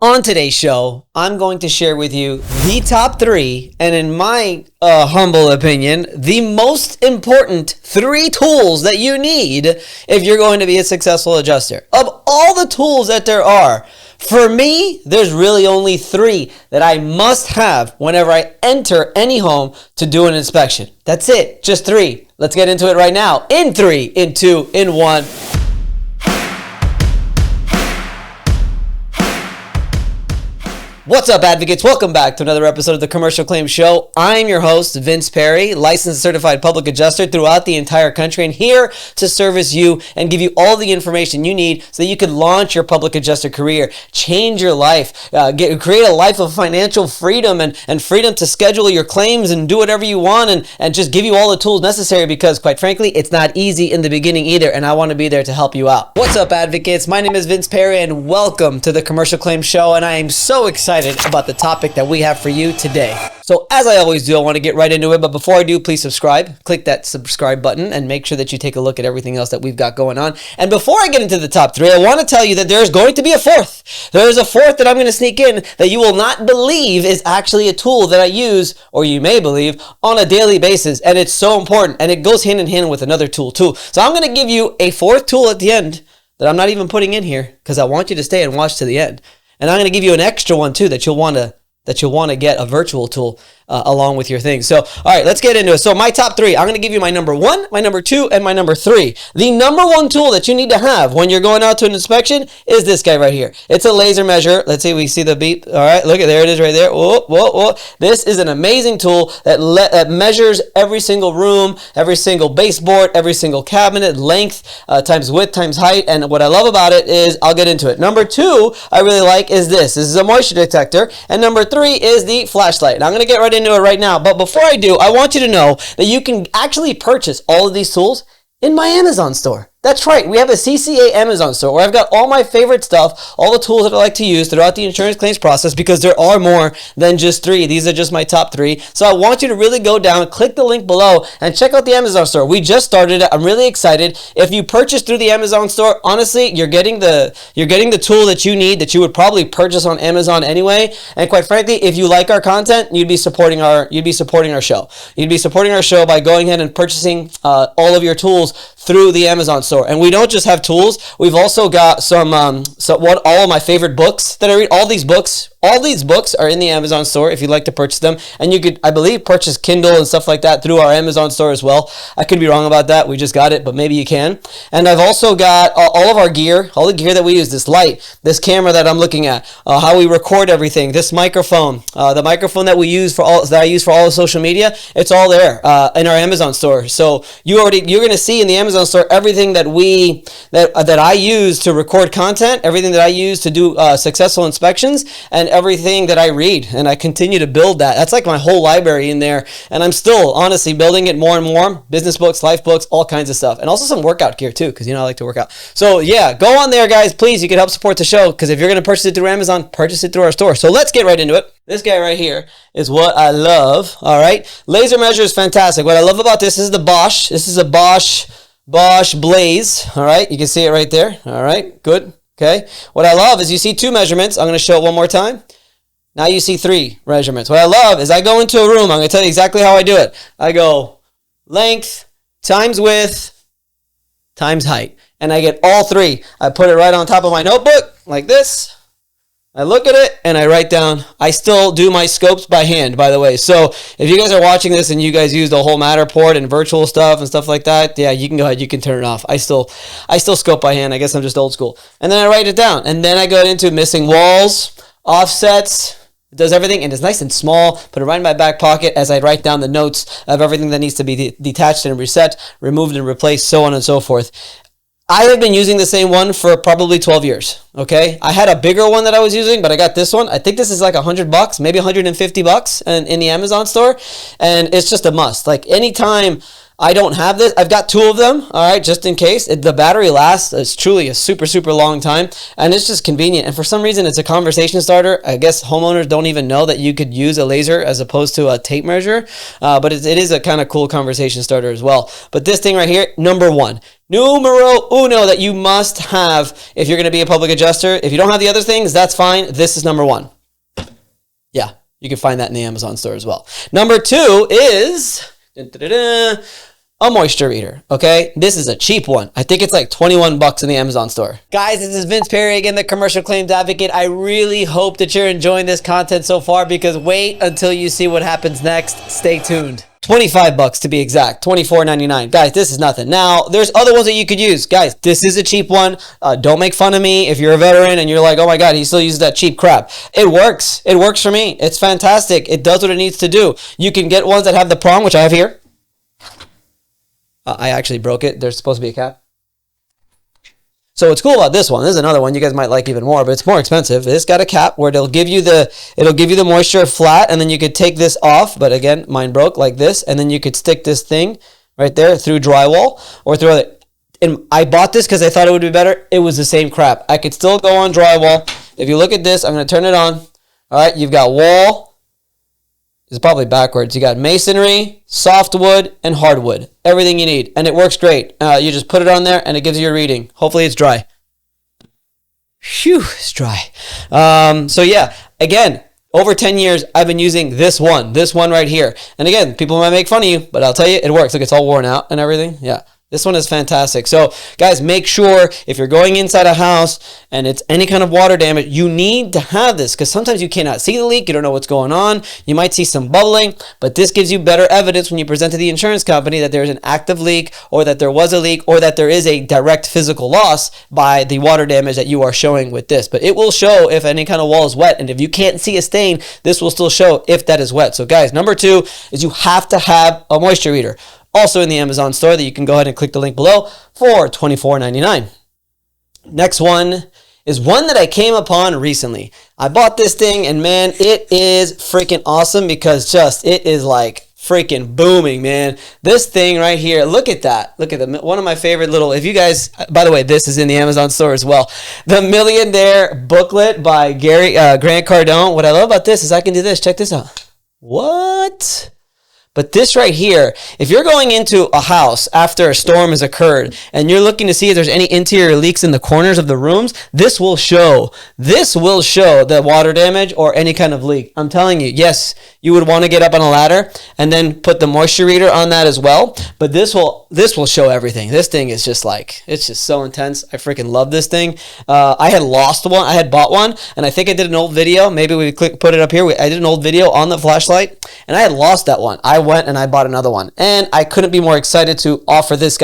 On today's show, I'm going to share with you the top 3, and in my humble opinion, the most important 3 tools that you need if you're going to be a successful adjuster. Of all the tools that there are, for me, there's really only 3 that I must have whenever I enter any home to do an inspection. That's it, just 3. Let's get into it right now. In 3, in 2, in 1. What's up, advocates? Welcome back to another episode of the Commercial Claims Show. I'm your host, Vince Perry, licensed and certified public adjuster throughout the entire country, and here to service you and give you all the information you need so that you can launch your public adjuster career, change your life, create a life of financial freedom and freedom to schedule your claims and do whatever you want and just give you all the tools necessary because, quite frankly, it's not easy in the beginning either, and I want to be there to help you out. What's up, advocates? My name is Vince Perry, and welcome to the Commercial Claims Show, and I am so excited about the topic that we have for you today. So as I always do, I want to get right into it, but before I do, please subscribe. Click that subscribe button and make sure that you take a look at everything else that we've got going on. And before I get into the top 3, I want to tell you that there's going to be a 4th. There's a 4th that I'm going to sneak in that you will not believe is actually a tool that I use, or you may believe, on a daily basis. And it's so important, and it goes hand in hand with another tool too. So I'm going to give you a 4th tool at the end that I'm not even putting in here because I want you to stay and watch to the end. And I'm going to give you an extra one too that you'll want to get a virtual tool along with your thing. So, all right, let's get into it. So my top 3, I'm going to give you my number 1, my number 2, and my number 3. The number 1 tool that you need to have when you're going out to an inspection is this guy right here. It's a laser measure. Let's see, we see the beep. All right, look at there it is right there. Whoa, whoa, whoa. This is an amazing tool that measures every single room, every single baseboard, every single cabinet, length times width times height. And what I love about it is, I'll get into it. Number 2 I really like is this. This is a moisture detector. And number 3 is the flashlight. And I'm going to get right into it right now, but before I do, I want you to know that you can actually purchase all of these tools in my Amazon store. That's right, we have a CCA Amazon store where I've got all my favorite stuff, all the tools that I like to use throughout the insurance claims process, because there are more than just 3. These are just my top 3. So I want you to really go down, click the link below, and check out the Amazon store. We just started it. I'm really excited. If you purchase through the Amazon store, honestly, you're getting the tool that you need, that you would probably purchase on Amazon anyway. And quite frankly, if you like our content, you'd be supporting our show. You'd be supporting our show by going ahead and purchasing all of your tools through the Amazon store. And we don't just have tools, we've also got all of my favorite books that I read. All these books are in the Amazon store if you'd like to purchase them. And you could, I believe, purchase Kindle and stuff like that through our Amazon store as well. I could be wrong about that. We just got it, but maybe you can. And I've also got all of our gear, all the gear that we use, this light, this camera that I'm looking at, how we record everything, this microphone, the microphone that I use for all of social media. It's all there in our Amazon store. So you're going to see in the Amazon store everything that I use to record content, everything that I use to do successful inspections, and everything that I read. And I continue to build that. That's like my whole library in there. And I'm still honestly building it more and more. Business books, life books, all kinds of stuff. And also some workout gear too, because I like to work out. So yeah, go on there, guys. Please, you can help support the show, because if you're going to purchase it through Amazon, purchase it through our store. So let's get right into it. This guy right here is what I love. All right. Laser measure is fantastic. What I love about this is the BOSCH. This is a BOSCH Blaze. All right. You can see it right there. All right. Good. Okay. What I love is you see 2 measurements. I'm going to show it one more time. Now you see 3 measurements. What I love is I go into a room. I'm going to tell you exactly how I do it. I go length times width times height. And I get all 3. I put it right on top of my notebook like this. I look at it and I write down. I still do my scopes by hand, by the way. So if you guys are watching this and you guys use the whole Matterport and virtual stuff and stuff like that, yeah, you can go ahead. You can turn it off. I still scope by hand. I guess I'm just old school. And then I write it down. And then I go into missing walls, offsets. It does everything, and it's nice and small. Put it right in my back pocket as I write down the notes of everything that needs to be detached and reset, removed and replaced, so on and so forth. I have been using the same one for probably 12 years, okay? I had a bigger one that I was using, but I got this one. I think this is like $100, maybe $150 in the Amazon store, and it's just a must. Like anytime I don't have this. I've got 2 of them, all right, just in case. The battery lasts. It's truly a super, super long time, and it's just convenient. And for some reason, it's a conversation starter. I guess homeowners don't even know that you could use a laser as opposed to a tape measure, but it is a kind of cool conversation starter as well. But this thing right here, number 1. Numero uno that you must have if you're going to be a public adjuster. If you don't have the other things, that's fine. This is number 1. Yeah, you can find that in the Amazon store as well. Number 2 is a moisture reader, okay? This is a cheap one. I think it's like 21 bucks in the Amazon store. Guys, this is Vince Perry again, the commercial claims advocate. I really hope that you're enjoying this content so far, because wait until you see what happens next. Stay tuned. 25 bucks to be exact, $24.99. Guys, this is nothing. Now, there's other ones that you could use. Guys, this is a cheap one. Don't make fun of me if you're a veteran and you're like, oh my God, he still uses that cheap crap. It works. It works for me. It's fantastic. It does what it needs to do. You can get ones that have the prong, which I have here. I actually broke it. There's supposed to be a cap. So what's cool about this one, this is another one you guys might like even more, but it's more expensive. It's got a cap where it'll give you the moisture flat, and then you could take this off, but again, mine broke like this, and then you could stick this thing right there through drywall or through other. And I bought this because I thought it would be better. It was the same crap. I could still go on drywall. If you look at this, I'm going to turn it on. All right, you've got wall. It's probably backwards. You got masonry, softwood, and hardwood. Everything you need. And it works great. You just put it on there and it gives you a reading. Hopefully it's dry. Phew, it's dry. So yeah, again, over 10 years, I've been using this one right here. And again, people might make fun of you, but I'll tell you, it works. Look, it's all worn out and everything. Yeah. This one is fantastic. So guys, make sure if you're going inside a house and it's any kind of water damage, you need to have this, because sometimes you cannot see the leak. You don't know what's going on. You might see some bubbling, but this gives you better evidence when you present to the insurance company that there's an active leak, or that there was a leak, or that there is a direct physical loss by the water damage that you are showing with this. But it will show if any kind of wall is wet, and if you can't see a stain, this will still show if that is wet. So guys, number 2 is you have to have a moisture reader. Also in the Amazon store that you can go ahead and click the link below for $24.99. Next one is one that I came upon recently. I bought this thing and man, it is freaking awesome, because it is like freaking booming, man. This thing right here, look at that. Look at the one of my favorite little, if you guys, by the way, this is in the Amazon store as well. The Millionaire booklet by Grant Cardone. What I love about this is I can do this. Check this out. What? But this right here, if you're going into a house after a storm has occurred and you're looking to see if there's any interior leaks in the corners of the rooms, this will show the water damage or any kind of leak. I'm telling you, yes, you would want to get up on a ladder and then put the moisture reader on that as well. But this will show everything. This thing is just like, it's just so intense. I freaking love this thing. I had lost one. I had bought one, and I think I did an old video. Maybe we put it up here. I did an old video on the flashlight, and I had lost that one. I went and I bought another one, and I couldn't be more excited to offer this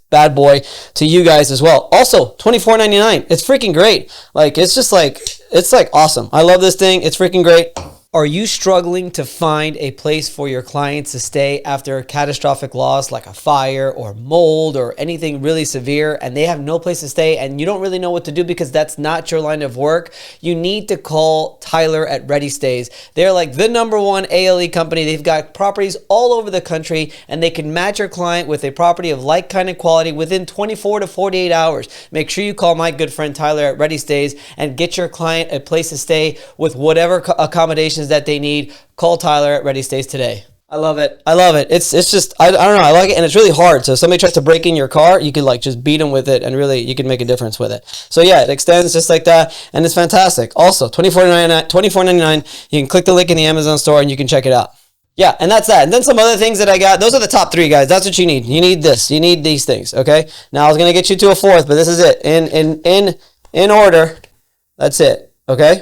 bad boy to you guys as well. Also, $24.99. It's freaking great. Like, it's like awesome. I love this thing. It's freaking great. Are you struggling to find a place for your clients to stay after a catastrophic loss like a fire or mold or anything really severe, and they have no place to stay and you don't really know what to do because that's not your line of work? You need to call Tyler at Ready Stays. They're like the #1 ALE company. They've got properties all over the country, and they can match your client with a property of like kind and quality within 24 to 48 hours. Make sure you call my good friend Tyler at Ready Stays and get your client a place to stay with whatever accommodations that they need. Call Tyler at Ready Stays today. I love it. I love it. It's just, I don't know. I like it, and it's really hard. So if somebody tries to break in your car, you could like just beat them with it, and really you can make a difference with it. So yeah, it extends just like that, and it's fantastic. Also, $24.99. You can click the link in the Amazon store and you can check it out. Yeah, and that's that. And then some other things that I got. Those are the top 3, guys. That's what you need. You need this. You need these things. Okay. Now I was gonna get you to a 4th, but this is it. In order. That's it. Okay.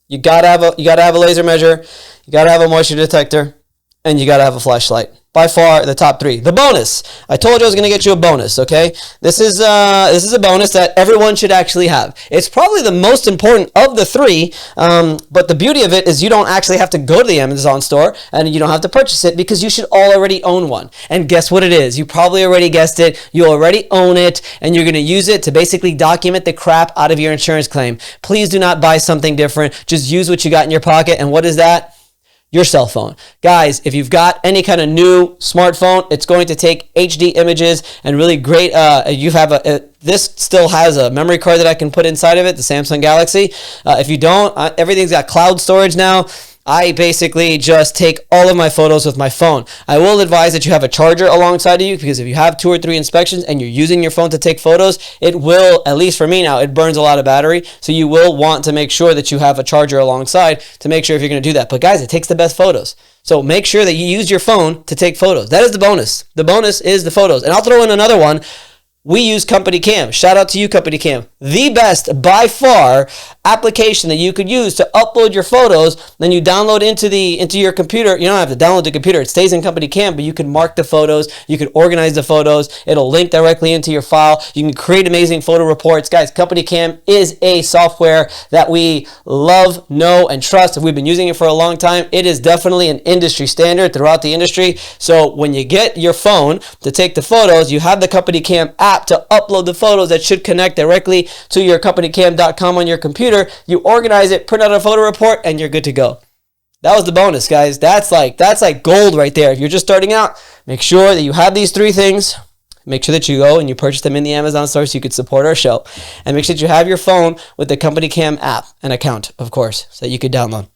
You gotta have a laser measure, you gotta have a moisture detector, and you gotta have a flashlight. By far the top 3. The bonus. I told you I was gonna get you a bonus, okay? This is a bonus that everyone should actually have. It's probably the most important of the 3, but the beauty of it is you don't actually have to go to the Amazon store and you don't have to purchase it, because you should already own one. And guess what it is? You probably already guessed it. You already own it, and you're gonna use it to basically document the crap out of your insurance claim. Please do not buy something different. Just use what you got in your pocket. And what is that? your cell phone. Guys, if you've got any kind of new smartphone, it's going to take HD images and really great, this still has a memory card that I can put inside of it, the Samsung Galaxy. If you don't, everything's got cloud storage now. I basically just take all of my photos with my phone. I will advise that you have a charger alongside of you, because if you have 2 or 3 inspections and you're using your phone to take photos, it will, at least for me now, it burns a lot of battery. So you will want to make sure that you have a charger alongside to make sure if you're going to do that. But guys, it takes the best photos. So make sure that you use your phone to take photos. That is the bonus. The bonus is the photos. And I'll throw in another one. We use Company Cam. Shout out to you, Company Cam. The best, by far, application that you could use to upload your photos. Then you download into your computer. You don't have to download the computer. It stays in Company Cam, but you can mark the photos. You can organize the photos. It'll link directly into your file. You can create amazing photo reports. Guys, Company Cam is a software that we love, know, and trust. We've been using it for a long time. It is definitely an industry standard throughout the industry. So when you get your phone to take the photos, you have the Company Cam app to upload the photos that should connect directly to your companycam.com on your computer. You organize it, print out a photo report, and you're good to go. That was the bonus, guys. That's like gold right there. If you're just starting out, make sure that you have these 3 things. Make sure that you go and you purchase them in the Amazon store so you could support our show. And make sure that you have your phone with the Company Cam app, an account, of course, so that you could download.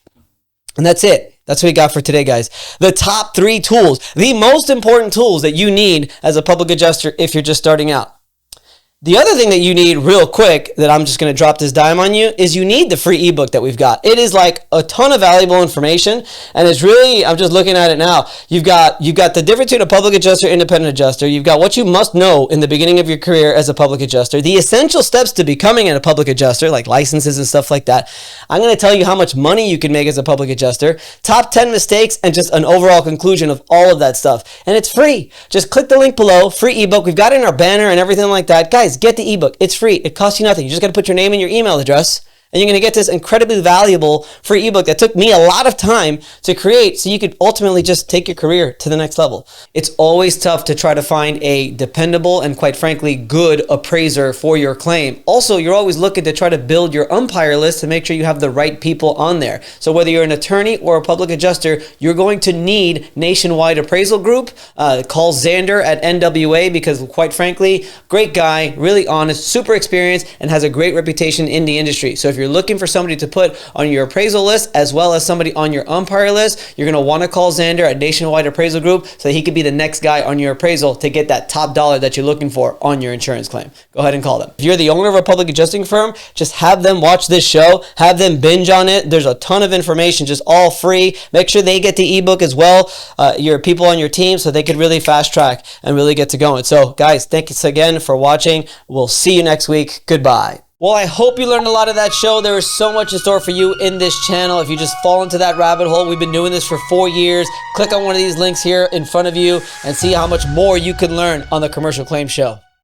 And that's it. That's what we got for today, guys. The top 3 tools, the most important tools that you need as a public adjuster if you're just starting out. The other thing that you need real quick, that I'm just going to drop this dime on you, is you need the free ebook that we've got. It is like a ton of valuable information, and it's really, I'm just looking at it now. You've got the difference between a public adjuster, independent adjuster. You've got what you must know in the beginning of your career as a public adjuster, the essential steps to becoming a public adjuster, like licenses and stuff like that. I'm going to tell you how much money you can make as a public adjuster, top 10 mistakes, and just an overall conclusion of all of that stuff. And it's free. Just click the link below, free ebook. We've got it in our banner and everything like that. Guys, get the ebook. It's free. It costs you nothing. You just got to put your name and your email address, and you're going to get this incredibly valuable free ebook that took me a lot of time to create so you could ultimately just take your career to the next level. It's always tough to try to find a dependable and, quite frankly, good appraiser for your claim. Also, you're always looking to try to build your umpire list to make sure you have the right people on there. So whether you're an attorney or a public adjuster, you're going to need Nationwide Appraisal Group. Call Xander at NWA, because, quite frankly, great guy, really honest, super experienced, and has a great reputation in the industry. So if you're looking for somebody to put on your appraisal list as well as somebody on your umpire list, you're going to want to call Xander at Nationwide Appraisal Group so that he could be the next guy on your appraisal to get that top dollar that you're looking for on your insurance claim. Go ahead and call them. If you're the owner of a public adjusting firm, just have them watch this show, have them binge on it. There's a ton of information, just all free. Make sure they get the ebook as well, your people on your team, so they could really fast track and really get to going. So guys, thanks again for watching. We'll see you next week. Goodbye. Well, I hope you learned a lot of that show. There is so much in store for you in this channel. If you just fall into that rabbit hole, we've been doing this for 4 years. Click on one of these links here in front of you and see how much more you can learn on the Commercial Claim Show.